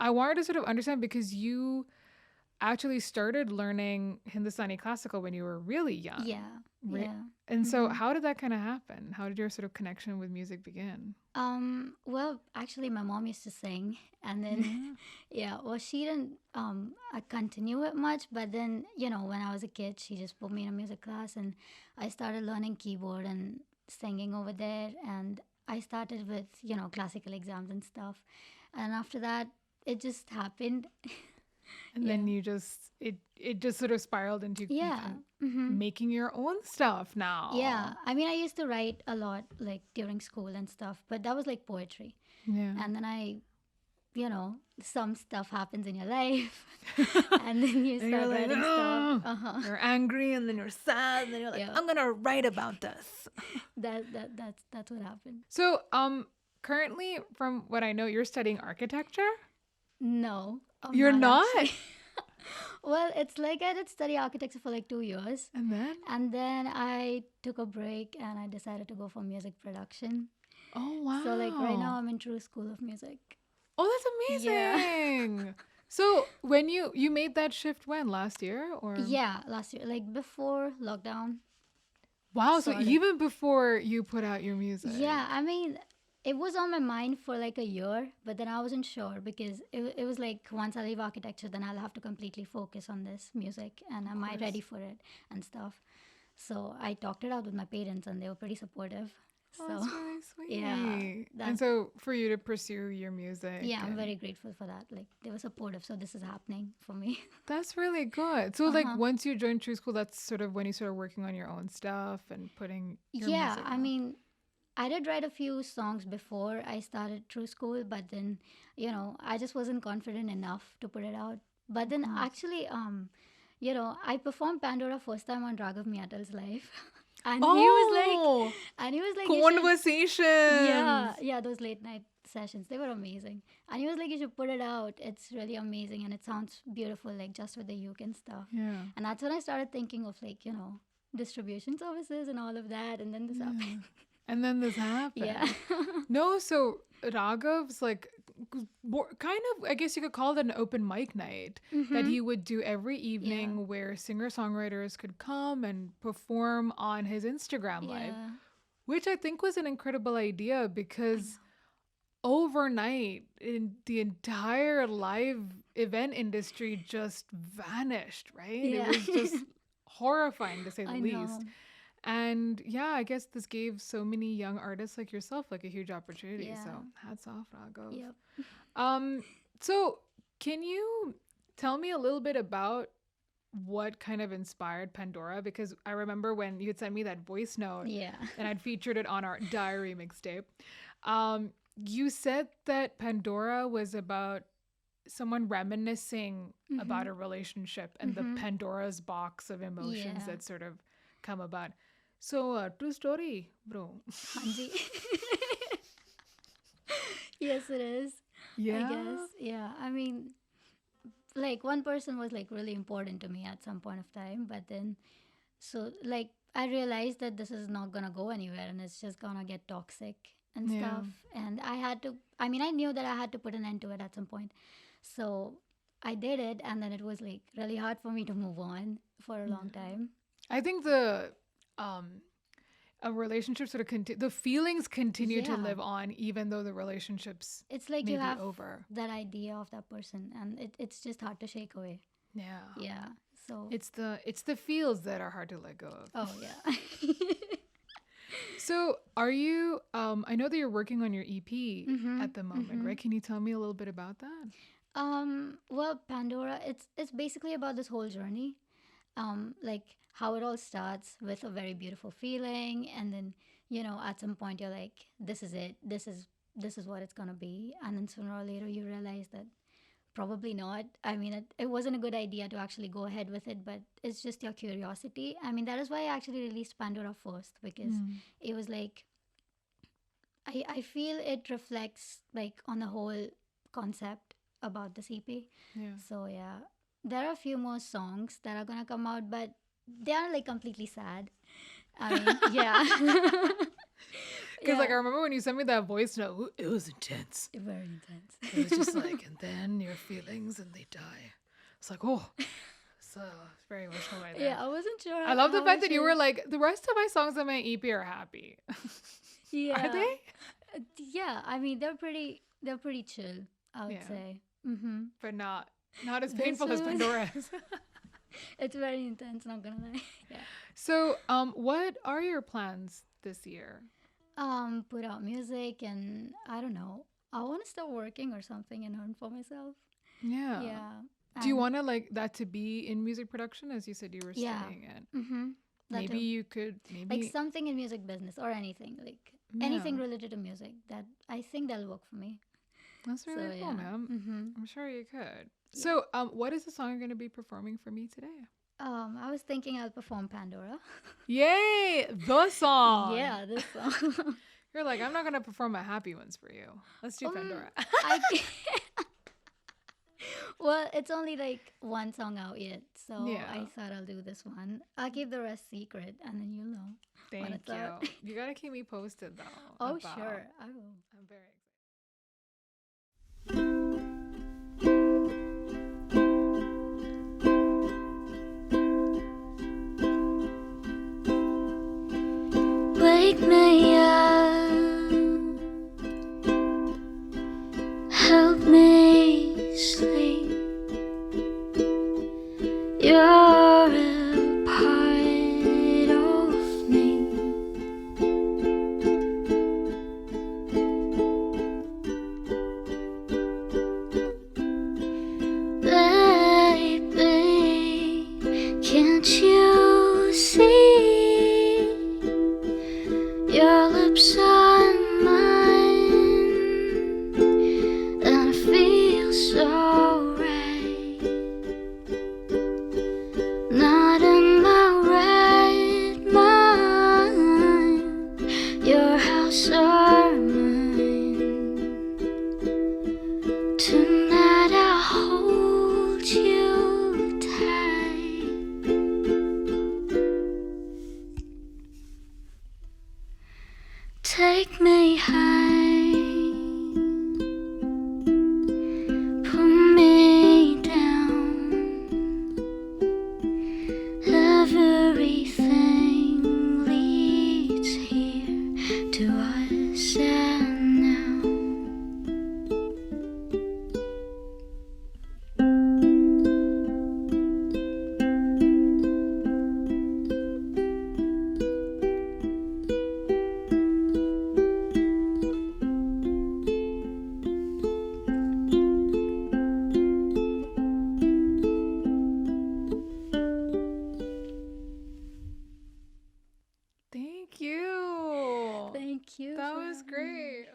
I wanted to sort of understand because you actually started learning Hindustani classical when you were really young. Yeah. Right? Yeah. And so how did that kind of happen? How did your sort of connection with music begin? Well, actually, my mom used to sing, and then, Yeah. yeah, well, she didn't continue it much, but then, when I was a kid, she just put me in a music class, and I started learning keyboard and singing over there, and I started with, classical exams and stuff, and after that, it just happened. And Yeah. then you just it just sort of spiraled into you Yeah. kind of Mm-hmm. making your own stuff Yeah. now. I mean, I used to write a lot, like, during school and stuff, but that was like poetry. Yeah. And then some stuff happens in your life, and then you And you're start like, writing stuff. "Oh," you're angry, and then you're sad, and then you're like, Yeah, I'm gonna write about this. that's what happened. So, currently, from what I know, you're studying architecture. No, I'm You're not not, actually. Well, it's like I did study architecture for like 2 years, and then and then I took a break and I decided to go for music production. oh So like right now wow, I'm in True School of Music. oh that's Yeah. amazing. So when you made that shift when last year or Yeah, last year, like before lockdown, wow, so sort of. even before you put out your music. Yeah, I mean, it was on my mind for like a year, but then I wasn't sure because it was like once I leave architecture, then I'll have to completely focus on this music and Of am I course. ready for it and stuff. So I talked it out with my parents and they were pretty supportive. Oh, So that's really yeah, sweet. And that so for you to pursue your music yeah, I'm and very grateful for that. Like they were supportive, so this is happening for me. that's really good. So Uh like huh. once you joined True School, that's sort of when you started working on your own stuff and putting your Yeah, music I out. mean, I did write a few songs before I started True School, but then, I just wasn't confident enough to put it out. But Of then course. actually, I performed Pandora first time on Raghav Miatal's live. And he was like, Oh, you should, yeah, conversations. yeah, those late night sessions, they were amazing. And he was like, you should put it out. It's really amazing and it sounds beautiful, like just with the uke and stuff. Yeah. And that's when I started thinking of like, distribution services and all of that. And then this Yeah. happened. And then this Yeah. happened. No, so Raghav's like kind of, I guess you could call it an open mic night that Mm-hmm. he would do every Yeah. evening where singer-songwriters could come and perform on his Instagram live, Yeah. which I think was an incredible idea I because know. overnight in the entire live event industry just vanished, right? It Yeah. was just horrifying to say the I least. know. And yeah, I guess this gave so many young artists like yourself like a huge opportunity. So Yeah. hats off, Raghav. Yep. Um, so can you tell me a little bit about what kind of inspired Pandora? Because I remember when you had sent me that voice note Yeah. and I'd featured it on our diary mixtape. You said that Pandora was about someone reminiscing Mm-hmm. about a relationship and the Mm-hmm. Pandora's box of emotions Yeah. that sort of come about. So, true story, bro. Hanji. Yes, it is. I Yeah. guess. Yeah. I mean, like one person was like really important to me at some point of time, but then so like I realized that this is not gonna go anywhere and it's just gonna get toxic and Yeah. stuff. And I had to. I mean, I knew that I had to put an end to it at some point. So I did it, and then it was like really hard for me to move on for a long Yeah. time. I think the um a relationship sort of the feelings continue to Yeah. live on even though the relationships It's like may you be have over. that idea of that person, and it's just hard to shake away. Yeah. Yeah. So, It's the feels that are hard to let go of. oh, yeah. So, are you I know that you're working on your EP Mm-hmm. at the moment, Mm-hmm. right? Can you tell me a little bit about that? Well, Pandora, it's basically about this whole journey. Like how it all starts with a very beautiful feeling, and then at some point you're like, this is it. This is what it's gonna be, and then sooner or later you realize that probably not. I mean, it wasn't a good idea to actually go ahead with it, but it's just your curiosity. I mean, that is why I actually released Pandora first because Mm. it was like I feel it reflects like on the whole concept about the CP. Yeah. So yeah, there are a few more songs that are gonna come out, but they are like completely sad. I mean, yeah, Because like yeah, I remember when you sent me that voice note, it was intense. very intense. It was just like, and then your songs and they die. It's like, oh, it's very emotional right there. Yeah, I wasn't sure. I love the how fact that you should- were like, the rest of my songs on my EP are happy. Yeah. Are they? Yeah, I mean they're pretty chill, I would Yeah. say. Mm-hmm. But not as This painful as one- Pandora's. It's very intense, not gonna lie. Yeah. So, what are your plans this year? Put out music and I don't know. I want to start working or something and earn for myself. Yeah. Yeah. Do you And- want to like that to be in music production, as you said you were Yeah. studying it? Mm-hmm. Maybe you could Like something in music business or anything, like anything Yeah. related to music. That I think that'll work for me. That's really cool, man. Mm-hmm. I'm sure you could. So, what is the song you're going to be performing for me today? I was thinking I'll perform Pandora. Yay, the song. Yeah, this song. You're like, I'm not going to perform my happy ones for you. Let's do Pandora. I well, it's only like one song out yet, so Yeah. I thought I'll do this one. I'll keep the rest secret, and then you'll know. when Thank it's out. you. You got to keep me posted, though. Oh, about- sure, I will. I'm very excited. Wake me up, help me sleep. You're a part of me. Baby, can't you see? Your lips on mine, and I feel so right. Not in my right mind. Your house or mine. Tonight I'll hold you tight. Take me high, pull me down. Everything leads here to us and now. Thank you. Thank you. That for was having me. great.